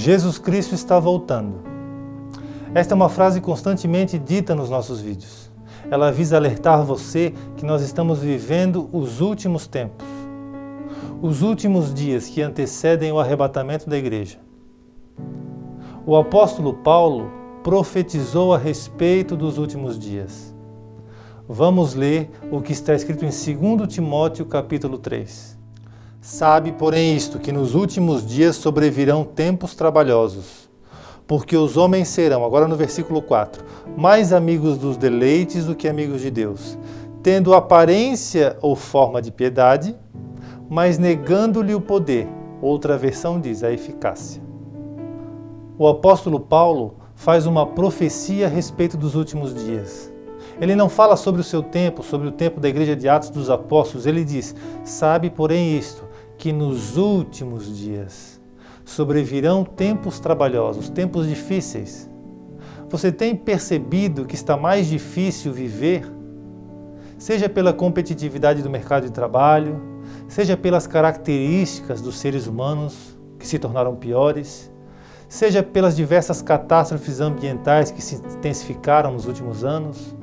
Jesus Cristo está voltando. Esta é uma frase constantemente dita nos nossos vídeos. Ela visa alertar você que nós estamos vivendo os últimos tempos, os últimos dias que antecedem o arrebatamento da igreja. O apóstolo Paulo profetizou a respeito dos últimos dias. Vamos ler o que está escrito em 2 Timóteo capítulo 3. Sabe, porém, isto, que nos últimos dias sobrevirão tempos trabalhosos, porque os homens serão, agora no versículo 4, mais amigos dos deleites do que amigos de Deus, tendo aparência ou forma de piedade, mas negando-lhe o poder. Outra versão diz, a eficácia. O apóstolo Paulo faz uma profecia a respeito dos últimos dias. Ele não fala sobre o seu tempo, sobre o tempo da igreja de Atos dos Apóstolos. Ele diz, sabe, porém, isto, que nos últimos dias sobrevirão tempos trabalhosos, tempos difíceis. Você tem percebido que está mais difícil viver? Seja pela competitividade do mercado de trabalho, seja pelas características dos seres humanos que se tornaram piores, seja pelas diversas catástrofes ambientais que se intensificaram nos últimos anos.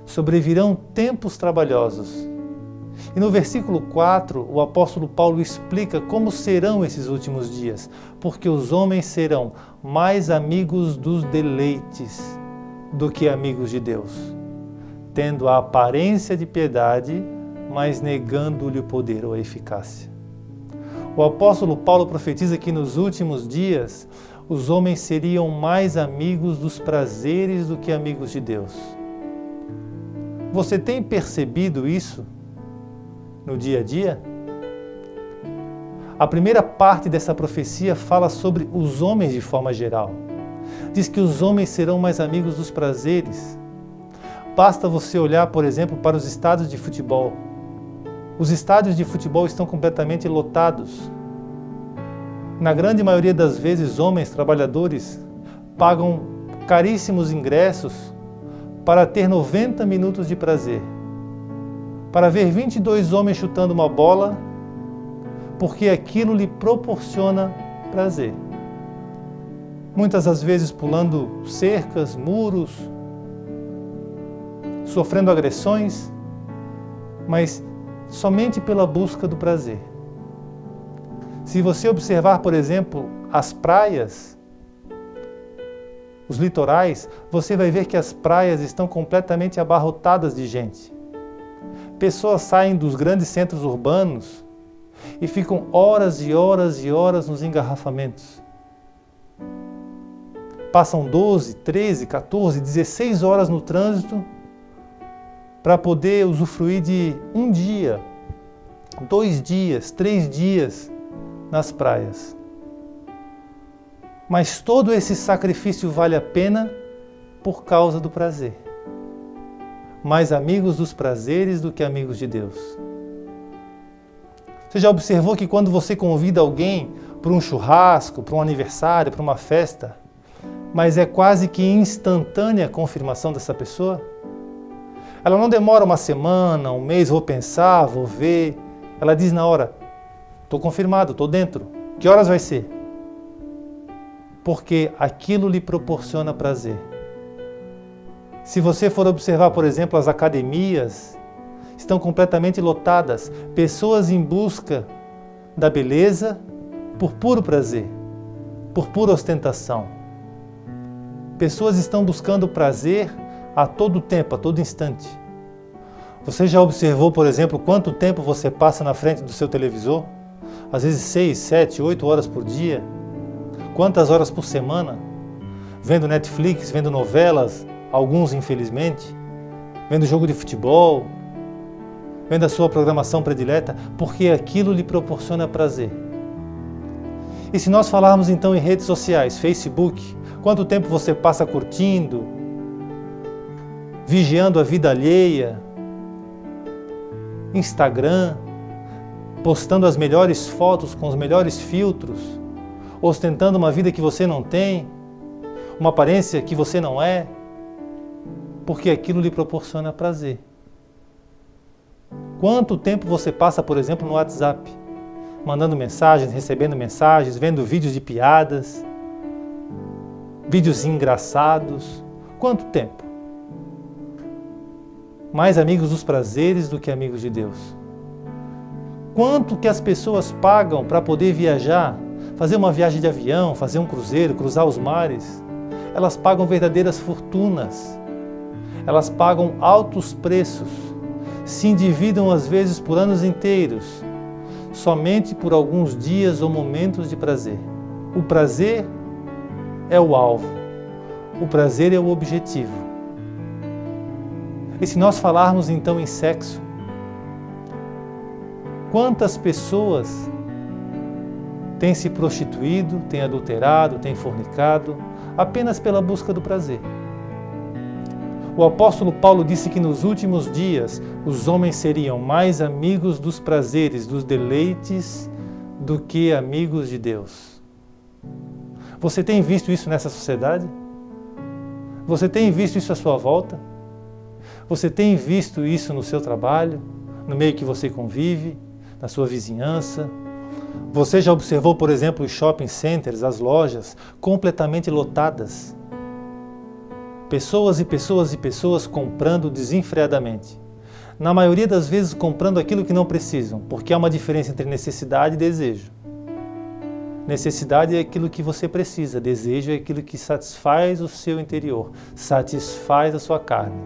Sobrevirão tempos trabalhosos. E no versículo 4, o apóstolo Paulo explica como serão esses últimos dias, porque os homens serão mais amigos dos deleites do que amigos de Deus, tendo a aparência de piedade, mas negando-lhe o poder ou a eficácia. O apóstolo Paulo profetiza que nos últimos dias os homens seriam mais amigos dos prazeres do que amigos de Deus. Você tem percebido isso no dia a dia? A primeira parte dessa profecia fala sobre os homens de forma geral. Diz que os homens serão mais amigos dos prazeres. Basta você olhar, por exemplo, para os estádios de futebol. Os estádios de futebol estão completamente lotados. Na grande maioria das vezes, homens trabalhadores pagam caríssimos ingressos para ter 90 minutos de prazer. Para ver 22 homens chutando uma bola, porque aquilo lhe proporciona prazer. Muitas das vezes pulando cercas, muros, sofrendo agressões, mas somente pela busca do prazer. Se você observar, por exemplo, as praias, os litorais, você vai ver que as praias estão completamente abarrotadas de gente. Pessoas saem dos grandes centros urbanos e ficam horas e horas e horas nos engarrafamentos. Passam 12, 13, 14, 16 horas no trânsito para poder usufruir de um dia, 2 dias, 3 dias nas praias. Mas todo esse sacrifício vale a pena por causa do prazer. Mais amigos dos prazeres do que amigos de Deus. Você já observou que quando você convida alguém para um churrasco, para um aniversário, para uma festa, mas é quase que instantânea a confirmação dessa pessoa? Ela não demora uma semana, um mês, vou pensar, vou ver. Ela diz na hora, estou confirmado, estou dentro. Que horas vai ser? Porque aquilo lhe proporciona prazer. Se você for observar, por exemplo, as academias, estão completamente lotadas. Pessoas em busca da beleza por puro prazer, por pura ostentação. Pessoas estão buscando prazer a todo tempo, a todo instante. Você já observou, por exemplo, quanto tempo você passa na frente do seu televisor? Às vezes 6, 7, 8 horas por dia. Quantas horas por semana? Vendo Netflix, vendo novelas, alguns infelizmente, vendo jogo de futebol, vendo a sua programação predileta, porque aquilo lhe proporciona prazer. E se nós falarmos então em redes sociais, Facebook, quanto tempo você passa curtindo, vigiando a vida alheia, Instagram, postando as melhores fotos com os melhores filtros, ostentando uma vida que você não tem, uma aparência que você não é, porque aquilo lhe proporciona prazer. Quanto tempo você passa, por exemplo, no WhatsApp, mandando mensagens, recebendo mensagens, vendo vídeos de piadas, vídeos engraçados. Quanto tempo? Mais amigos dos prazeres do que amigos de Deus. Quanto que as pessoas pagam para poder viajar, fazer uma viagem de avião, fazer um cruzeiro, cruzar os mares? Elas pagam verdadeiras fortunas. Elas pagam altos preços, se endividam às vezes por anos inteiros, somente por alguns dias ou momentos de prazer. O prazer é o alvo, o prazer é o objetivo. E se nós falarmos então em sexo, quantas pessoas têm se prostituído, têm adulterado, têm fornicado, apenas pela busca do prazer? O apóstolo Paulo disse que nos últimos dias os homens seriam mais amigos dos prazeres, dos deleites, do que amigos de Deus. Você tem visto isso nessa sociedade? Você tem visto isso à sua volta? Você tem visto isso no seu trabalho, no meio que você convive, na sua vizinhança? Você já observou, por exemplo, os shopping centers, as lojas completamente lotadas? Pessoas e pessoas e pessoas comprando desenfreadamente. Na maioria das vezes comprando aquilo que não precisam, porque há uma diferença entre necessidade e desejo. Necessidade é aquilo que você precisa, desejo é aquilo que satisfaz o seu interior, satisfaz a sua carne.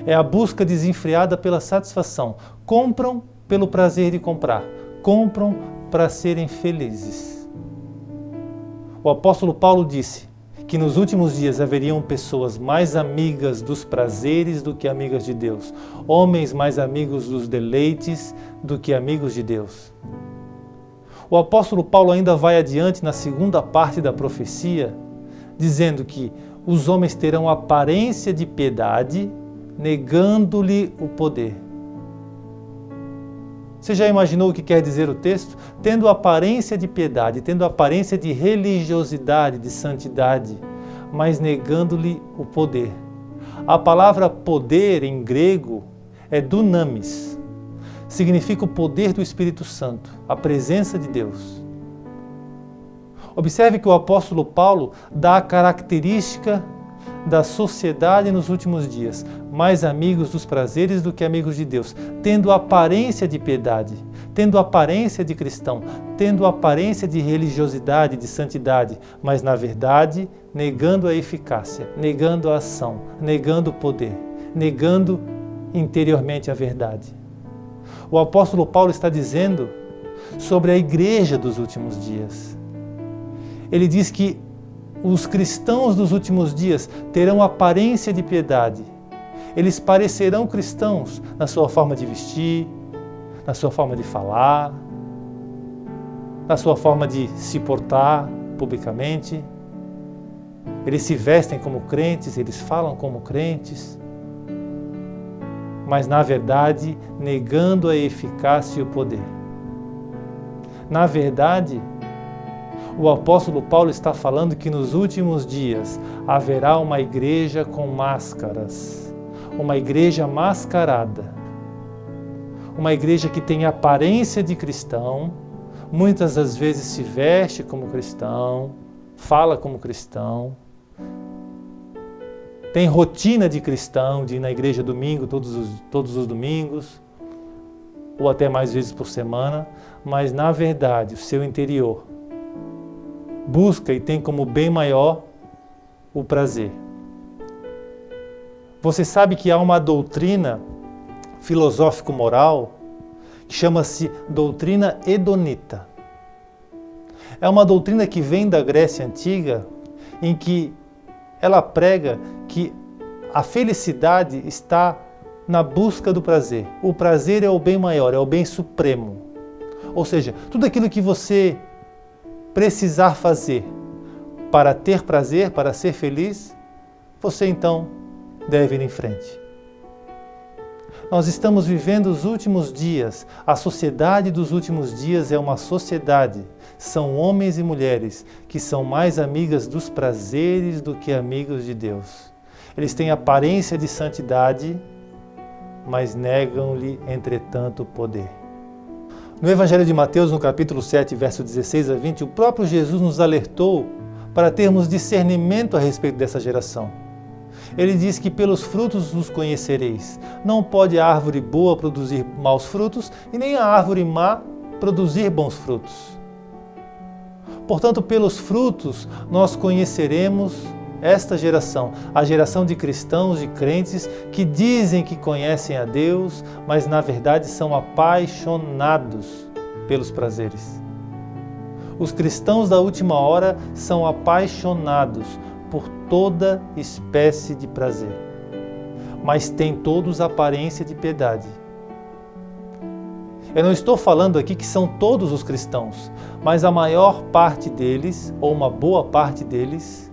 É a busca desenfreada pela satisfação. Compram pelo prazer de comprar, compram para serem felizes. O apóstolo Paulo disse que nos últimos dias haveriam pessoas mais amigas dos prazeres do que amigas de Deus, homens mais amigos dos deleites do que amigos de Deus. O apóstolo Paulo ainda vai adiante na segunda parte da profecia, dizendo que os homens terão aparência de piedade, negando-lhe o poder. Você já imaginou o que quer dizer o texto? Tendo aparência de piedade, tendo aparência de religiosidade, de santidade, mas negando-lhe o poder. A palavra poder em grego é dunamis. Significa o poder do Espírito Santo, a presença de Deus. Observe que o apóstolo Paulo dá a característica da sociedade nos últimos dias, mais amigos dos prazeres do que amigos de Deus, tendo aparência de piedade, tendo aparência de cristão, tendo aparência de religiosidade, de santidade, mas na verdade negando a eficácia, negando a ação, negando o poder, negando interiormente a verdade. O apóstolo Paulo está dizendo sobre a igreja dos últimos dias. Ele diz que os cristãos dos últimos dias terão aparência de piedade. Eles parecerão cristãos na sua forma de vestir, na sua forma de falar, na sua forma de se portar publicamente. Eles se vestem como crentes, eles falam como crentes, mas na verdade negando a eficácia e o poder. Na verdade, o apóstolo Paulo está falando que nos últimos dias haverá uma igreja com máscaras, uma igreja mascarada, uma igreja que tem aparência de cristão, muitas das vezes se veste como cristão, fala como cristão, tem rotina de cristão, de ir na igreja domingo, todos os domingos, ou até mais vezes por semana, mas na verdade o seu interior busca e tem como bem maior o prazer. Você sabe que há uma doutrina filosófico-moral que chama-se doutrina hedonita. É uma doutrina que vem da Grécia Antiga, em que ela prega que a felicidade está na busca do prazer. O prazer é o bem maior, é o bem supremo. Ou seja, tudo aquilo que você precisar fazer para ter prazer, para ser feliz, você então deve ir em frente. Nós estamos vivendo os últimos dias. A sociedade dos últimos dias é uma sociedade. São homens e mulheres que são mais amigas dos prazeres do que amigos de Deus. Eles têm aparência de santidade, mas negam-lhe, entretanto, o poder. No Evangelho de Mateus, no capítulo 7, verso 16 a 20, o próprio Jesus nos alertou para termos discernimento a respeito dessa geração. Ele diz que pelos frutos os conhecereis. Não pode a árvore boa produzir maus frutos e nem a árvore má produzir bons frutos. Portanto, pelos frutos nós conheceremos esta geração, a geração de cristãos e crentes que dizem que conhecem a Deus, mas na verdade são apaixonados pelos prazeres. Os cristãos da última hora são apaixonados por toda espécie de prazer, mas têm todos aparência de piedade. Eu não estou falando aqui que são todos os cristãos, mas a maior parte deles, ou uma boa parte deles,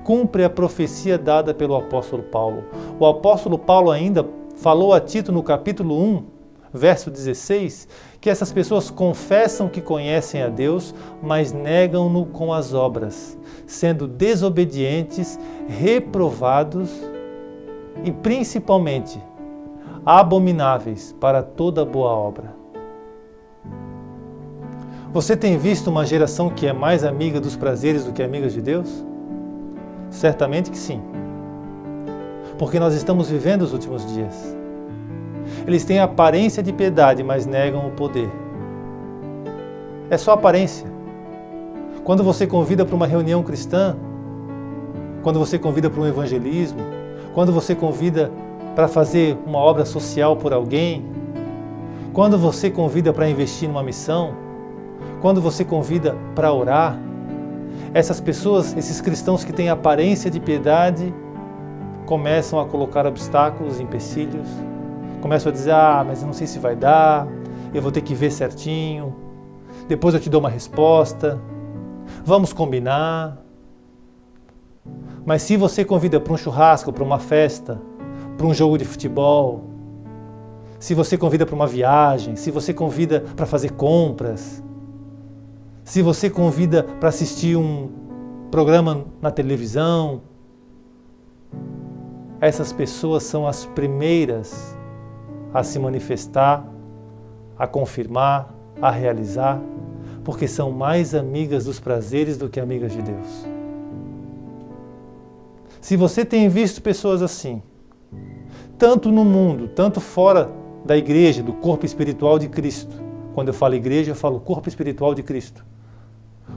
cumpre a profecia dada pelo apóstolo Paulo. O apóstolo Paulo ainda falou a Tito no capítulo 1, verso 16, que essas pessoas confessam que conhecem a Deus, mas negam-no com as obras, sendo desobedientes, reprovados e principalmente abomináveis para toda boa obra. Você tem visto uma geração que é mais amiga dos prazeres do que amiga de Deus? Certamente que sim, porque nós estamos vivendo os últimos dias. Eles têm a aparência de piedade, mas negam o poder. É só aparência. Quando você convida para uma reunião cristã, quando você convida para um evangelismo, quando você convida para fazer uma obra social por alguém, quando você convida para investir numa missão, quando você convida para orar, essas pessoas, esses cristãos que têm aparência de piedade, começam a colocar obstáculos, empecilhos, começam a dizer, mas eu não sei se vai dar, eu vou ter que ver certinho, depois eu te dou uma resposta, vamos combinar. Mas se você convida para um churrasco, para uma festa, para um jogo de futebol, se você convida para uma viagem, se você convida para fazer compras, se você convida para assistir um programa na televisão, essas pessoas são as primeiras a se manifestar, a confirmar, a realizar, porque são mais amigas dos prazeres do que amigas de Deus. Se você tem visto pessoas assim, tanto no mundo, tanto fora da igreja, do corpo espiritual de Cristo, quando eu falo igreja, eu falo corpo espiritual de Cristo,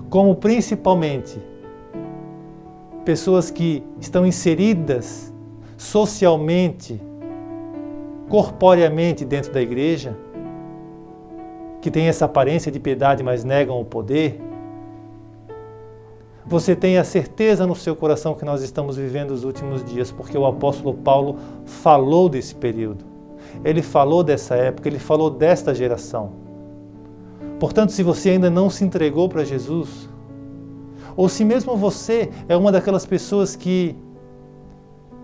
como principalmente pessoas que estão inseridas socialmente, corporeamente dentro da igreja, que têm essa aparência de piedade, mas negam o poder, você tem a certeza no seu coração que nós estamos vivendo os últimos dias, porque o apóstolo Paulo falou desse período, ele falou dessa época, ele falou desta geração. Portanto, se você ainda não se entregou para Jesus, ou se mesmo você é uma daquelas pessoas que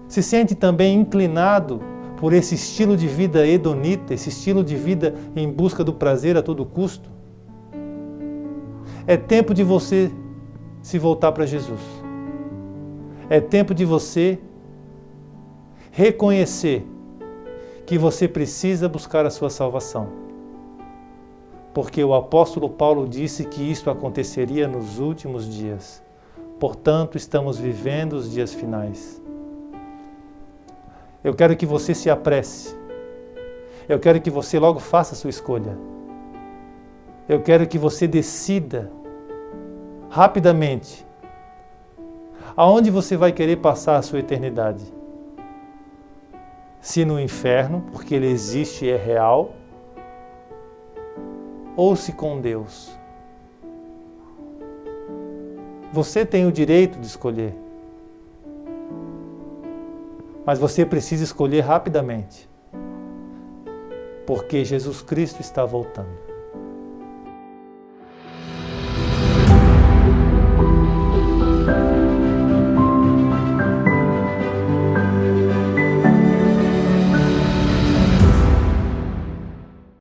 se sente também inclinado por esse estilo de vida hedonita, esse estilo de vida em busca do prazer a todo custo, é tempo de você se voltar para Jesus. É tempo de você reconhecer que você precisa buscar a sua salvação. Porque o apóstolo Paulo disse que isto aconteceria nos últimos dias. Portanto, estamos vivendo os dias finais. Eu quero que você se apresse. Eu quero que você logo faça a sua escolha. Eu quero que você decida rapidamente aonde você vai querer passar a sua eternidade. Se no inferno, porque ele existe e é real, ou se com Deus. Você tem o direito de escolher, mas você precisa escolher rapidamente, porque Jesus Cristo está voltando.